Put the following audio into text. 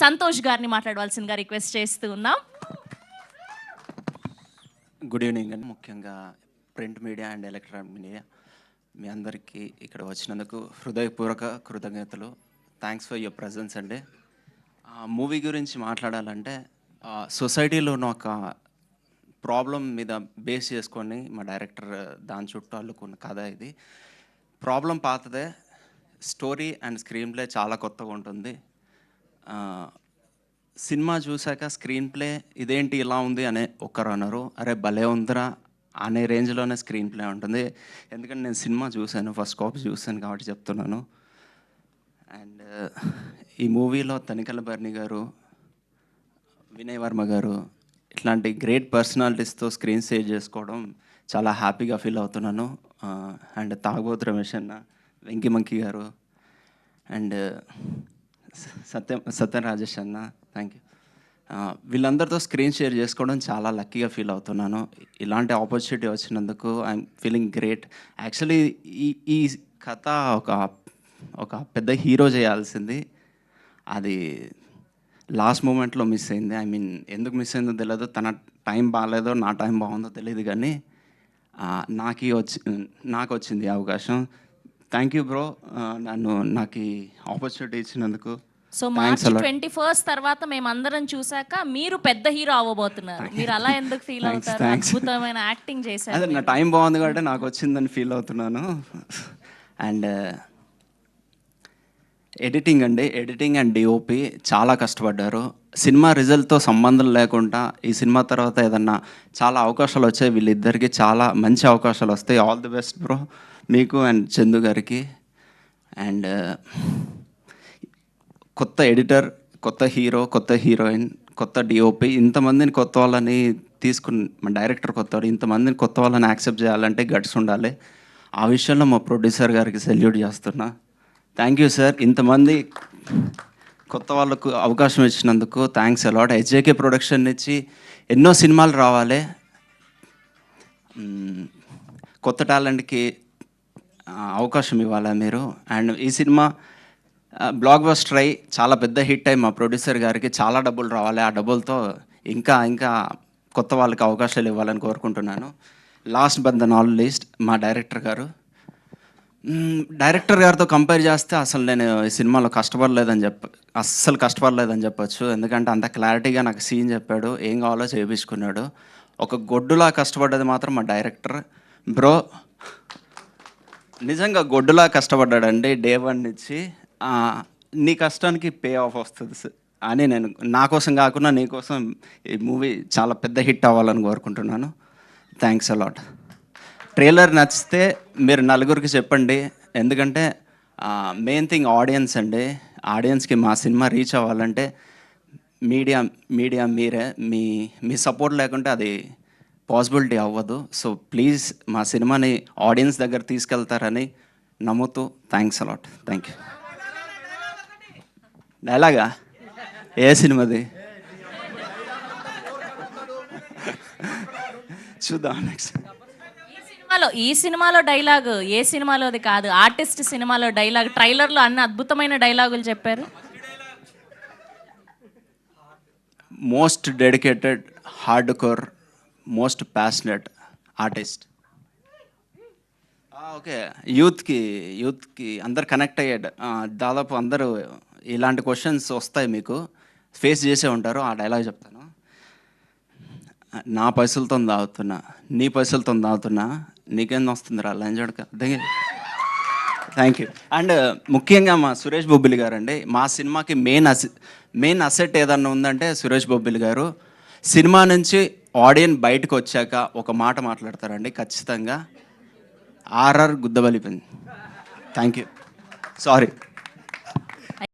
సంతోష్ గారిని మాట్లాడవలసిందిగా రిక్వెస్ట్ చేస్తూ ఉన్నాం. గుడ్ ఈవినింగ్ అండి. ముఖ్యంగా print media and electronic media మీ అందరికీ ఇక్కడ వచ్చినందుకు హృదయపూర్వక కృతజ్ఞతలు. థ్యాంక్స్ ఫర్ యువర్ ప్రజెన్స్ అండి. మూవీ గురించి మాట్లాడాలంటే సొసైటీలో ఉన్న ఒక ప్రాబ్లం మీద బేస్ చేసుకొని మా డైరెక్టర్ దాని చుట్టూ అల్లుకున్న కథ ఇది. ప్రాబ్లం పాతదే, స్టోరీ అండ్ స్క్రీన్ ప్లే చాలా కొత్తగా ఉంటుంది. సినిమా చూశాక స్క్రీన్ ప్లే ఇదేంటి ఇలా ఉంది అనే ఒక్కరు అన్నారు, అరే భలే ఉందిరా అనే రేంజ్లోనే స్క్రీన్ ప్లే ఉంటుంది. ఎందుకంటే నేను సినిమా చూశాను, ఫస్ట్ కాపీ చూశాను కాబట్టి చెప్తున్నాను. అండ్ ఈ మూవీలో తనికెళ్ళ భరణి గారు, వినయ్ వర్మ గారు ఇట్లాంటి గ్రేట్ పర్సనాలిటీస్తో స్క్రీన్ సేవ్ చేసుకోవడం చాలా హ్యాపీగా ఫీల్ అవుతున్నాను. అండ్ తాగబోతు రమేష్ అన్న, వెంకీ మంకీ గారు అండ్ సత్యం రాజేష్ అన్న, థ్యాంక్ యూ. వీళ్ళందరితో స్క్రీన్ షేర్ చేసుకోవడం చాలా లక్కీగా ఫీల్ అవుతున్నాను. ఇలాంటి ఆపర్చునిటీ వచ్చినందుకు ఐఎమ్ ఫీలింగ్ గ్రేట్. యాక్చువల్లీ ఈ కథ ఒక పెద్ద హీరో చేయాల్సింది, అది లాస్ట్ మూమెంట్లో మిస్ అయింది. ఐ మీన్ ఎందుకు మిస్ అయిందో తెలియదు, తన టైం బాగాలేదో నా టైం బాగుందో తెలియదు, కానీ నాకు వచ్చింది అవకాశం. థ్యాంక్ యూ బ్రో, నాకు ఈ ఆపర్చునిటీ ఇచ్చినందుకు. సో మార్చ్ 21 తర్వాత మేమందరం చూసాక మీరు పెద్ద హీరో అవ్వబోతున్నారు. మీరు అలా ఎందుకు ఫీల్ అవుతారు? అద్భుతమైన యాక్టింగ్ చేశారు. అదే నా టైం బాగుంది కాబట్టి నాకు వచ్చిందని ఫీల్ అవుతున్నాను. అండ్ ఎడిటింగ్ అండ్ డిఓపి చాలా కష్టపడ్డారు. సినిమా రిజల్ట్తో సంబంధం లేకుండా ఈ సినిమా తర్వాత ఏదన్నా చాలా అవకాశాలు వచ్చాయి. వీళ్ళిద్దరికి చాలా మంచి అవకాశాలు వస్తాయి. ఆల్ ది బెస్ట్ బ్రో మీకు అండ్ చందు గారికి. అండ్ కొత్త ఎడిటర్, కొత్త హీరో, కొత్త హీరోయిన్, కొత్త డిఓపి, ఇంతమందిని కొత్త వాళ్ళని తీసుకుని, మా డైరెక్టర్ కొత్తవాడు, ఇంతమందిని కొత్త వాళ్ళని యాక్సెప్ట్ చేయాలంటే గట్స్ ఉండాలి. ఆ విషయంలో మా ప్రొడ్యూసర్ గారికి సెల్యూట్ చేస్తున్నా. Thank you sir. ఇంతమంది కొత్త వాళ్ళకు అవకాశం ఇచ్చినందుకు థ్యాంక్స్ అలాట్. హెచ్జేకే ప్రొడక్షన్ నుంచి ఎన్నో సినిమాలు రావాలి, కొత్త టాలెంట్కి అవకాశం ఇవ్వాలి మీరు. అండ్ ఈ సినిమా బ్లాక్ బస్టర్ అయ్యి చాలా పెద్ద హిట్ అయ్యి మా ప్రొడ్యూసర్ గారికి చాలా డబ్బులు రావాలి. ఆ డబ్బులతో ఇంకా కొత్త వాళ్ళకి అవకాశాలు ఇవ్వాలని కోరుకుంటున్నాను. Last but the not least మా డైరెక్టర్ గారితో కంపేర్ చేస్తే అసలు నేను ఈ సినిమాలో అస్సలు కష్టపడలేదని చెప్పొచ్చు. ఎందుకంటే అంత క్లారిటీగా నాకు సీన్ చెప్పాడు, ఏం కావాలో చేయించుకున్నాడు. ఒక గొడ్డులా కష్టపడ్డది మాత్రం మా డైరెక్టర్ బ్రో, నిజంగా గొడ్డులా కష్టపడ్డాడండి. డే 1 నుంచి నీ కష్టానికి పే ఆఫ్ వస్తుంది అని నేను నా కోసం కాకుండా నీ కోసం ఈ మూవీ చాలా పెద్ద హిట్ అవ్వాలని కోరుకుంటున్నాను. Thanks a lot. ట్రైలర్ నచ్చితే మీరు నలుగురికి చెప్పండి, ఎందుకంటే మెయిన్ థింగ్ ఆడియన్స్ అండి. ఆడియన్స్కి మా సినిమా రీచ్ అవ్వాలంటే మీడియా మీరే, మీ సపోర్ట్ లేకుంటే అది పాసిబిలిటీ అవ్వదు. సో ప్లీజ్ మా సినిమాని ఆడియన్స్ దగ్గర తీసుకెళ్తారని నమ్ముతూ థ్యాంక్స్ అలాట్. Thank you. డైలాగా ఏ సినిమాది చూద్దాం నెక్స్ట్. ఈ సినిమాలో డైలాగ్ ఏ సినిమాలోది కాదు, ఆర్టిస్ట్ సినిమాలో డైలాగ్. ట్రైలర్లో అన్ని అద్భుతమైన డైలాగులు చెప్పారు. Most dedicated, hard core, most passionate artist. Okay, యూత్కి అందరు కనెక్ట్ అయ్యాడు. దాదాపు అందరూ ఇలాంటి క్వశ్చన్స్ వస్తాయి, మీకు ఫేస్ చేసే ఉంటారు. ఆ డైలాగ్ చెప్తాను. నా పైసలతో తాగుతున్నా, నీ పైసలతో తాగుతున్నా, నీకేం వస్తుందిరా లంజోడక. Thank you. అండ్ ముఖ్యంగా మా సురేష్ బొబ్బిలి గారు అండి. మా సినిమాకి మెయిన్ అసెట్ ఏదన్నా ఉందంటే సురేష్ బొబ్బిలి గారు. సినిమా నుంచి ఆడియన్స్ బయటకు వచ్చాక ఒక మాట మాట్లాడతారండి ఖచ్చితంగా, ఆర్ఆర్ గుద్దబలిపోయింది. Thank you. సారీ.